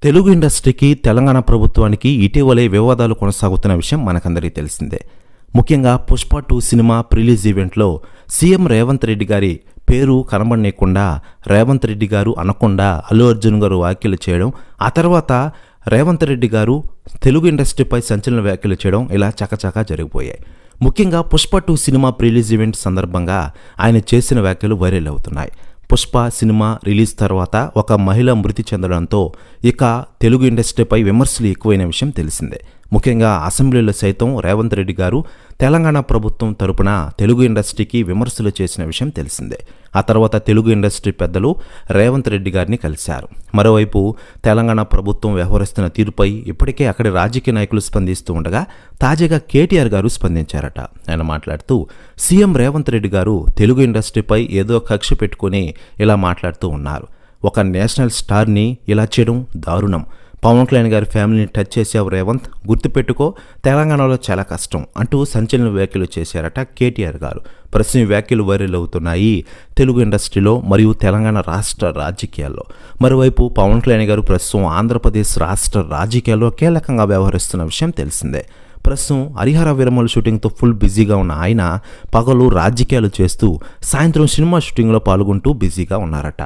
తెలుగు ఇండస్ట్రీకి తెలంగాణ ప్రభుత్వానికి ఇటీవలే వివాదాలు కొనసాగుతున్న విషయం మనకందరికీ తెలిసిందే. ముఖ్యంగా పుష్ప 2 సినిమా ప్రిలీజ్ ఈవెంట్లో సీఎం రేవంత్ రెడ్డి గారి పేరు కనబడనీయకుండా రేవంత్ రెడ్డి గారు అనకుండా అల్లు అర్జున్ గారు వ్యాఖ్యలు చేయడం, ఆ తర్వాత రేవంత్ రెడ్డి గారు తెలుగు ఇండస్ట్రీపై సంచలన వ్యాఖ్యలు చేయడం ఇలా చకచకా జరిగిపోయాయి. ముఖ్యంగా పుష్ప 2 సినిమా ప్రిలీజ్ ఈవెంట్ సందర్భంగా ఆయన చేసిన వ్యాఖ్యలు వైరల్ అవుతున్నాయి. పుష్ప సినిమా రిలీజ్ తర్వాత ఒక మహిళ మృతి చెందడంతో ఇక తెలుగు ఇండస్ట్రీపై విమర్శలు ఎక్కువైన విషయం తెలిసిందే. ముఖ్యంగా అసెంబ్లీలో సైతం రేవంత్ రెడ్డి గారు తెలంగాణ ప్రభుత్వం తరపున తెలుగు ఇండస్ట్రీకి విమర్శలు చేసిన విషయం తెలిసిందే. ఆ తర్వాత తెలుగు ఇండస్ట్రీ పెద్దలు రేవంత్ రెడ్డి గారిని కలిశారు. మరోవైపు తెలంగాణ ప్రభుత్వం వ్యవహరిస్తున్న తీరుపై ఇప్పటికే అక్కడి రాజకీయ నాయకులు స్పందిస్తూ ఉండగా తాజాగా కేటీఆర్ గారు స్పందించారట. ఆయన మాట్లాడుతూ సీఎం రేవంత్ రెడ్డి గారు తెలుగు ఇండస్ట్రీపై ఏదో కక్ష పెట్టుకుని ఇలా మాట్లాడుతూ ఉన్నారు. ఒక నేషనల్ స్టార్ని ఇలా చేయడం దారుణం. పవన్ కళ్యాణ్ గారి ఫ్యామిలీని టచ్ చేసావు రేవంత్, గుర్తుపెట్టుకో, తెలంగాణలో చాలా కష్టం అంటూ సంచలన వ్యాఖ్యలు చేశారట కేటీఆర్ గారు. ప్రస్తుతం ఈ వ్యాఖ్యలు వైరల్ అవుతున్నాయి తెలుగు ఇండస్ట్రీలో మరియు తెలంగాణ రాష్ట్ర రాజకీయాల్లో. మరోవైపు పవన్ కళ్యాణ్ గారు ప్రస్తుతం ఆంధ్రప్రదేశ్ రాష్ట్ర రాజకీయాల్లో కీలకంగా వ్యవహరిస్తున్న విషయం తెలిసిందే. ప్రస్తుతం హరిహర వీరమల్ షూటింగ్తో ఫుల్ బిజీగా ఉన్న ఆయన పగలు రాజకీయాలు చేస్తూ సాయంత్రం సినిమా షూటింగ్లో పాల్గొంటూ బిజీగా ఉన్నారట.